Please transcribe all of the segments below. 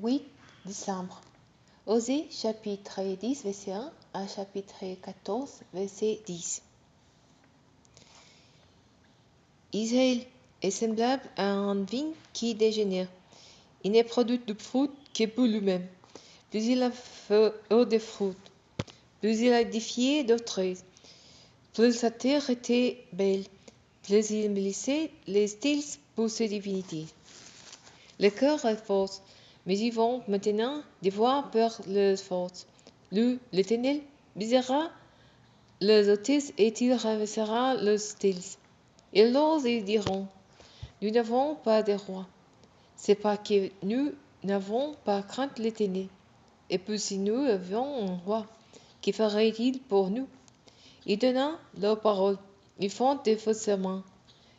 8 décembre. Osée, chapitre 10, verset 1 à chapitre 14, verset 10. Israël est semblable à un vigne qui dégénère. Il ne produit de fruits que pour lui-même. Plus il a fait de fruits, plus il a édifié d'autres, plus sa terre était belle, plus il blessait les styles pour ses divinités. Le cœur est fort, mais ils vont maintenant devoir perdre leur force. L'Éternel brisera leurs hôtesses et il renversera leurs styles. Et alors ils diront, nous n'avons pas de roi. C'est parce que nous n'avons pas craint l'Éternel. Et puis si nous avions un roi, que ferait-il pour nous? Ils donnent leur parole, ils font des faux serments,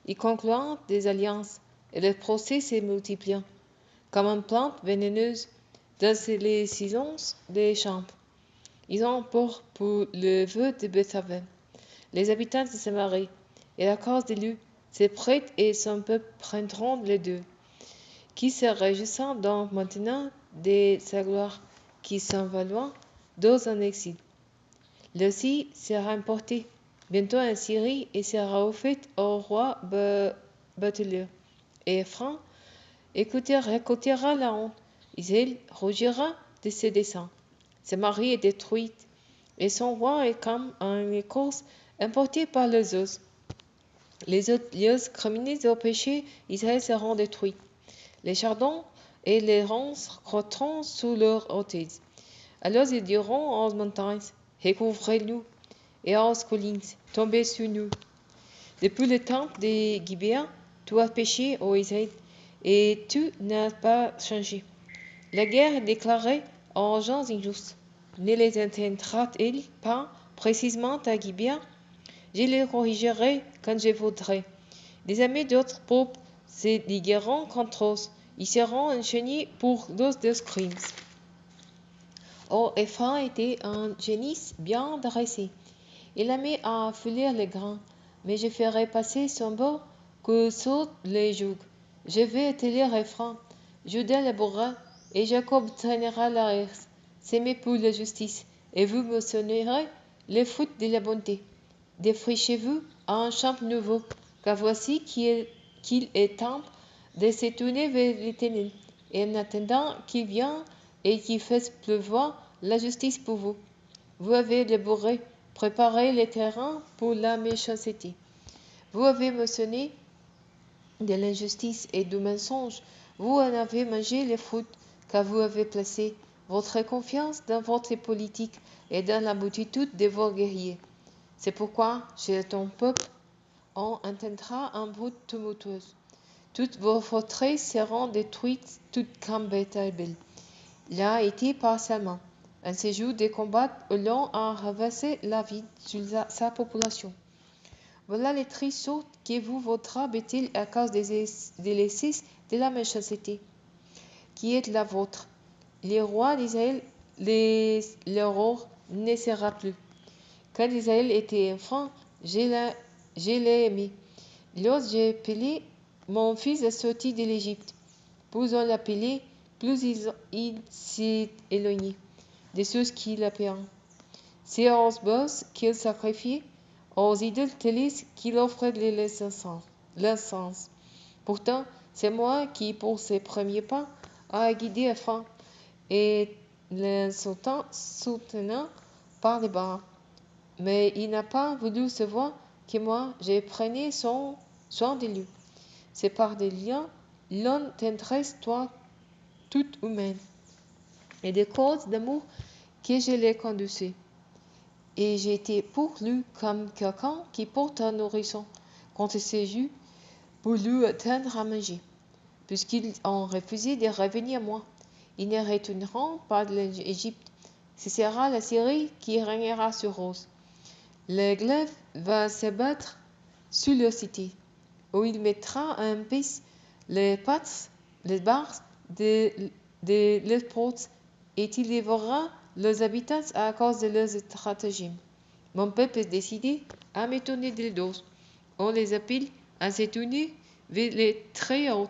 ils concluent des alliances, et le procès se multiplie, comme une plante vénéneuse dans les silences des champs. Ils ont peur pour le vœu de Bethaven. Les habitants de Samarie et la cause de lui, ses prêtres et son peuple prendront les deux, qui se réjouissent donc maintenant de sa gloire, qui s'en va loin dans un exil. Le Sy sera emporté bientôt en Syrie et sera offert au roi Bateleur. Et Ephraim récoltera la honte. Israël rougira de ses desseins. Samarie est détruite, et son roi est comme un écorce emporté par les eaux. Les autres lieux criminels au péché, Israël seront détruits. Les chardons et les ronces crotteront sous leur hôtesse. Alors ils diront aux montagnes, recouvrez-nous, et aux collines, tombez sur nous. Depuis le temps de Gibéa, tu as péché, ô Israël, et tu n'as pas changé. La guerre est déclarée aux gens injustes. Ne les entendra-t-il pas précisément à Gibéa? Je les corrigerai quand je voudrai. Des amis d'autres peuples se ligueront contre eux. Ils seront enchaînés pour leurs crimes. Or, Ephraim était un génie bien dressé. Il aimait à affoler les grains, mais je ferai passer son bord que sautent les jougs. Je vais atteler Ephraim, Juda labourera, et Jacob traînera la herse. Semez pour la justice, et vous moissonnerez les fruits de la bonté. Défrichez-vous un champ nouveau, car voici qu'il est temps de se tourner vers l'Éternel, et en attendant qu'il vienne et qu'il fasse pleuvoir la justice pour vous. Vous avez labouré, préparé les terrains pour la méchanceté. Vous avez moissonné de l'injustice et du mensonge. Vous en avez mangé les fruits, car vous avez placé votre confiance dans votre politique et dans la multitude de vos guerriers. C'est pourquoi, chez ton peuple, on entendra un bruit tumultueux. Toutes vos forteresses seront détruites, toutes comme Bethel. Il a été par sa main. Un séjour de combat long a ravassé la vie sur sa population. Voilà les tristes sortes que vous voudra Bethel à cause des l'excès de la méchanceté, qui est la vôtre. Les rois d'Israël, l'aurore ne sera plus. Quand Israël était enfant, je l'ai aimé. Lorsque j'ai appelé, mon fils est sorti de l'Égypte. Plus on l'appelait, plus il s'est éloigné des choses qu'il appelait. C'est aux bosses qu'il sacrifiait, aux idoles télés qu'il offrait de l'encens. Pourtant, c'est moi qui, pour ses premiers pas, a guidé Ephraim et soutenant par les bras. Mais il n'a pas voulu savoir que moi, je prenais soin de lui. C'est par des liens, l'on tendresse toi toute humaine, et des causes d'amour que je l'ai conduit. Et j'étais pour lui comme quelqu'un qui porte un nourrisson contre ses yeux pour lui attendre à manger. Puisqu'ils ont refusé de revenir à moi, ils ne retourneront pas de l'Égypte. Ce sera la Syrie qui régnera sur eux. Le glaive va s'abattre sur leur cité, où il mettra en piste les pattes, les barres de leurs portes, et il dévorera leurs habitants à cause de leurs stratagèmes. Mon peuple est décidé à me tourner le dos. On les appelle à se tourner vers les très hauts.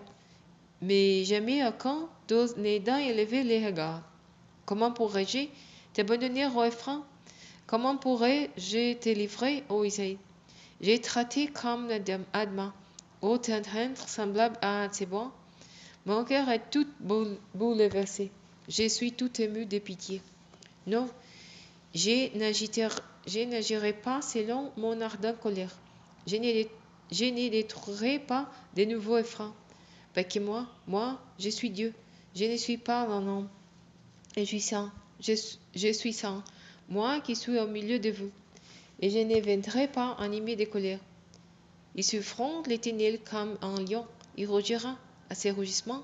mais jamais aucun d'eux n'aidant élever les regards. Comment pourrais-je t'abandonner au Ephraim? Comment pourrais-je te livrer au Isaïe? J'ai traité comme Adma, ô tendre semblable à un Tsébois. Mon cœur est tout bouleversé. Je suis tout ému de pitié. Non, je n'agirai pas selon mon ardente colère. Je ne détruirai pas de nouveau Ephraim. Parce que moi, je suis Dieu. Je ne suis pas un homme. Et je suis saint. Je suis saint. Moi qui suis au milieu de vous. Et je ne viendrai pas animé de colère. Il se fronde l'Éternel comme un lion. Il rugira à ses rugissements.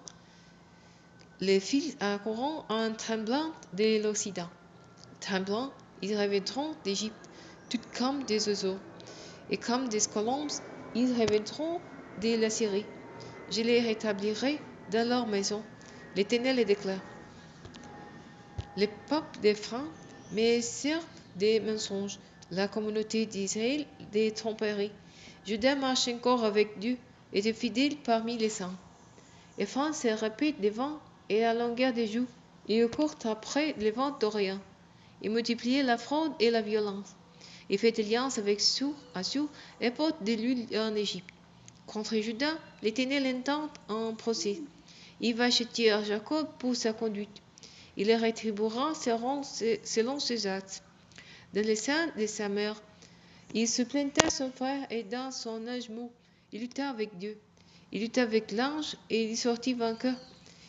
Les fils accourront en tremblant de l'Occident. Tremblant, ils reviendront d'Égypte, tout comme des oiseaux. Et comme des colombes, ils reviendront de la Syrie. Je les rétablirai dans leur maison. L'Éternel le déclare. Les peuples d'Éphraim me servent des mensonges. La communauté d'Israël des tromperies. Judas marche encore avec Dieu et est fidèle parmi les saints. Ephraim se répète devant et à longueur des joues. Il court après les vents d'Orient. Il multiplie la fraude et la violence. Il fait alliance avec Assur et porte de l'huile en Égypte. Contre Judas, l'Éternel intente un procès. Il va châtier Jacob pour sa conduite. Il le rétribuera selon ses actes. Dans le sein de sa mère, il se plainta son frère et dans son âge mou, il lutta avec Dieu. Il lutta avec l'ange et il sortit vainqueur.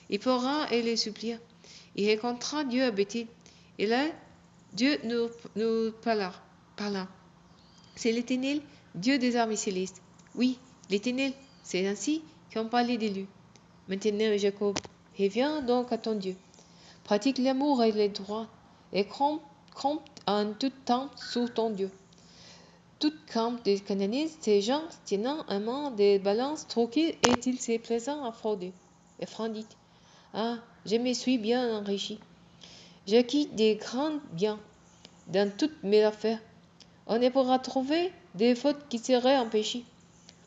Il pleura et les supplia. Il rencontra Dieu à Béthel. Et là, Dieu nous parla. C'est l'Éternel, Dieu des armées célestes. Oui, l'Éternel, c'est ainsi qu'on parlait de lui. Maintenant, Jacob, reviens donc à ton Dieu. Pratique l'amour et le droit, et compte en tout temps sur ton Dieu. Tout camp des Cananéens, ces gens tenant en main des balances troquées, est-il si plaisant à frauder? Ephraim dit, ah, je me suis bien enrichi. J'acquis des grands biens dans toutes mes affaires. On ne pourra trouver des fautes qui seraient empêchées.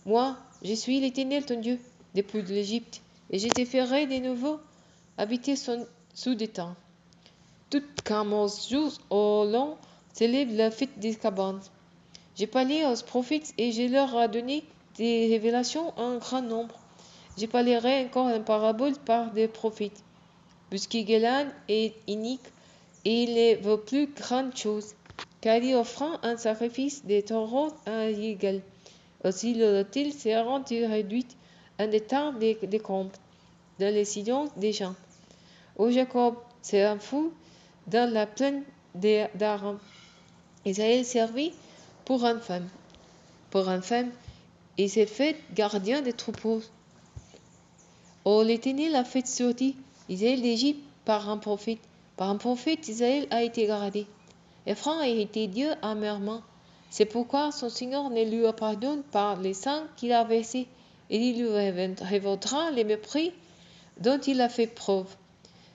Moi, je suis l'Éternel ton Dieu, depuis l'Égypte, et je te ferai de nouveau habiter sous des temps. Tout quand mon jour au long s'élève la fête des cabanes. J'ai parlé aux prophètes et je leur ai donné des révélations en grand nombre. Je parlerai encore en parabole par des prophètes. Puisque Gélan est inique et il ne veut plus grande chose, car il offrant un sacrifice des taureaux à Yégal. Aussi l'autel sera rendu réduit en des temps des comptes, dans les sillons des gens. Ô Jacob, c'est un fou dans la plaine d'Aram. Israël servit pour une femme. Pour une femme, il s'est fait gardien des troupeaux. Oh, l'Éternel a fait sortir Israël d'Égypte par un prophète. Par un prophète, Israël a été gardé. Ephraim a été Dieu amèrement. C'est pourquoi son Seigneur ne lui pardonne pas les sang qu'il a versés, et il lui révoltera les mépris dont il a fait preuve.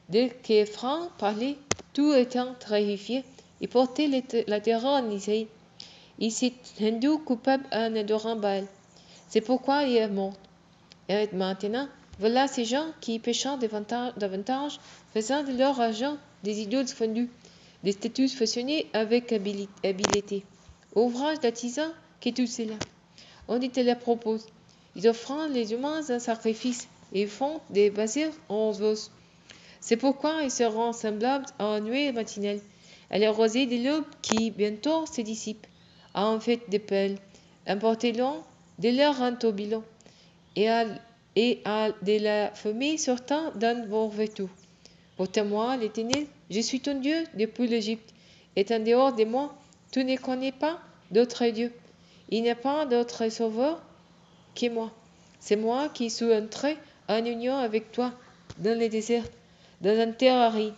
Dès qu'Ephraim parlait, tout étant terrifié, il portait la terreur en Israël. Il s'est rendu coupable en adorant Baal. C'est pourquoi il est mort. Et maintenant, voilà ces gens qui péchant davantage, faisant de leur argent des idoles fondues, des statues façonnées avec habileté. Ouvrage d'artisan qu'est tout cela. On dit te propose. Ils offrent les humains un sacrifice et font des basirs en os. C'est pourquoi ils seront semblables à une nuée matinale, à la rosée de l'aube qui bientôt se dissipe, à un fête de pelle, importé long de leur rente au bilan, et à de la fumée sortant d'un vos vêtus. Pour moi, l'Éternel, je suis ton Dieu depuis l'Égypte, et en dehors de moi, tu ne connais pas d'autre Dieu. Il n'y a pas d'autre sauveur que moi. C'est moi qui suis entré en union avec toi dans les déserts, dans une terre aride.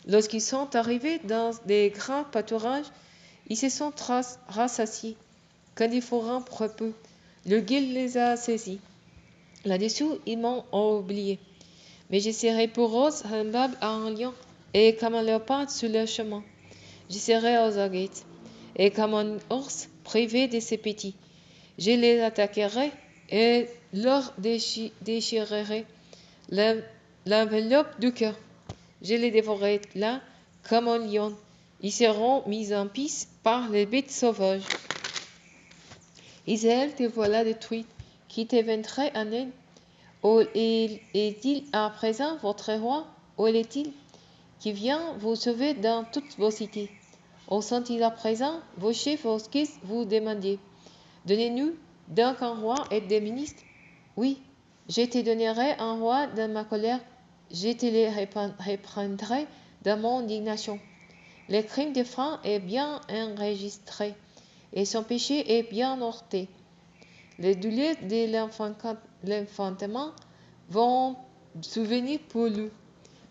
Lorsqu'ils sont arrivés dans des grands pâturages, ils se sont rassasiés. Quand il faut rompre peu, le guil les a saisis. Là-dessous, ils m'ont oublié. Mais je serai pour eux semblable à un lion, et comme un léopard sur le chemin. Je serai aux aguettes, et comme un ours privé de ses petits. Je les attaquerai et leur déchirerai l'enveloppe du cœur. Je les dévorerai là comme un lion. Ils seront mis en piste par les bêtes sauvages. Israël, te voilà détruite, qui t'éventrait en haine. Où est-il à présent, votre roi? Où est-il? Qui vient vous sauver dans toutes vos cités? Où sont-ils à présent, vos chefs, vos skis, vous demandiez? Donnez-nous donc un roi et des ministres. Oui, je te donnerai un roi dans ma colère, je te les reprendrai dans mon indignation. Le crime de Franc est bien enregistré, et son péché est bien noté. Les douleurs de l'enfantement vont souvenir pour lui.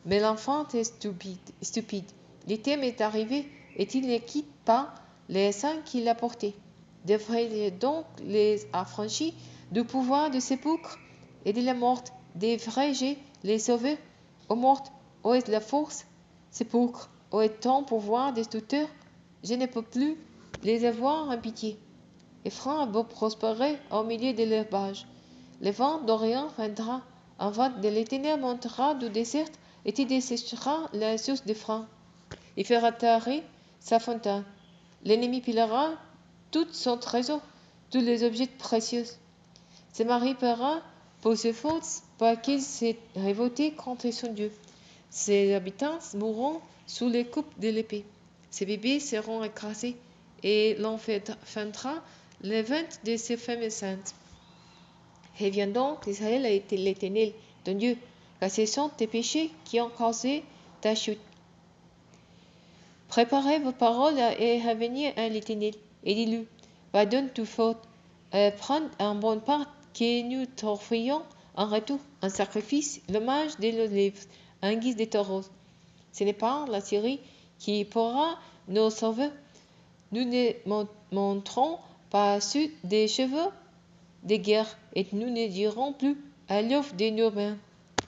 Mais l'enfant est stupide. Le thème est arrivé, et il ne quitte pas les saints qu'il a portés. Devrait donc les affranchir du pouvoir de sépulcre et de la mort, devrais-je les sauver? Ô morte, où est la force? Sépulcre, où est ton pouvoir destructeur? Je ne peux plus les avoir en pitié. Et Franc a beau prospérer au milieu de l'herbage. Le vent d'Orient viendra, un vent de l'Éternel montera du désert, et il desséchera la source de Franc. Il fera taire sa fontaine. L'ennemi pilera tout son trésor, tous les objets précieux. Se mari paiera pour ses fautes, parce qu'il s'est révolté contre son Dieu. Ses habitants mourront sous les coupes de l'épée. Ses bébés seront écrasés, et l'on feindra les ventes de ses femmes saintes. Reviens donc, Israël a été l'Éternel, ton Dieu, car ce sont tes péchés qui ont causé ta chute. Préparez vos paroles et revenez à l'Éternel, et dis-lui, pardonne toute faute, prends en bonne part que nous t'offrions en retour un sacrifice, l'hommage de l'olive, en guise de taureau. Ce n'est pas la Syrie qui pourra nous sauver. Nous ne montrons pas sur des cheveux de guerre, et nous ne dirons plus à l'œuvre de nos mains.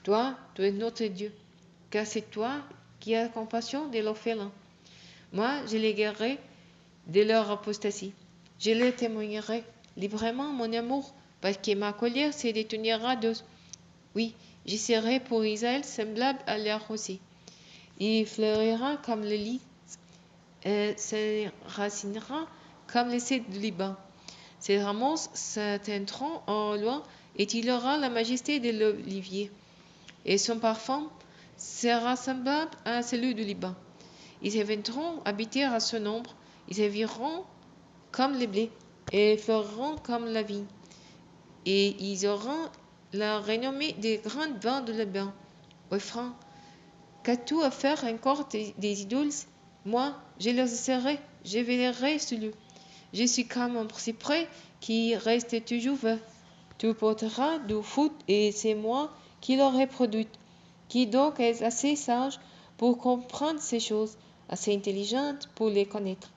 Toi, tu es notre Dieu, car c'est toi qui as compassion de l'orphelin. Moi, je les guérirai de leur apostasie. Je leur témoignerai librement mon amour, parce que ma colère se détournera d'eux. Oui, je serai pour Israël semblable à la rosée. Il fleurira comme le lys, s'enracinera comme les cèdres du Liban. Ses rameaux s'atteindront au loin, et il aura la majesté de l'olivier, et son parfum sera semblable à celui du Liban. Ils viendront habiter à son ombre, ils serviront comme le blé, et fleuriront comme la vigne, et ils auront la renommée des grands vins de Liban. Ô Franc, qu'as-tu à faire encore des idoles? Moi, je les serai, je veillerai sur eux. Je suis comme un cyprès qui reste toujours vert. Tu porteras du fruit, et c'est moi qui l'aurai produit. Qui donc est assez sage pour comprendre ces choses, assez intelligente pour les connaître?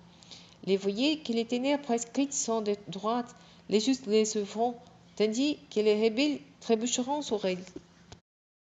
Les voyez que les ténèbres prescrites sont de droite, les justes les suivront, tandis que les rebelles trébucheront sur elles.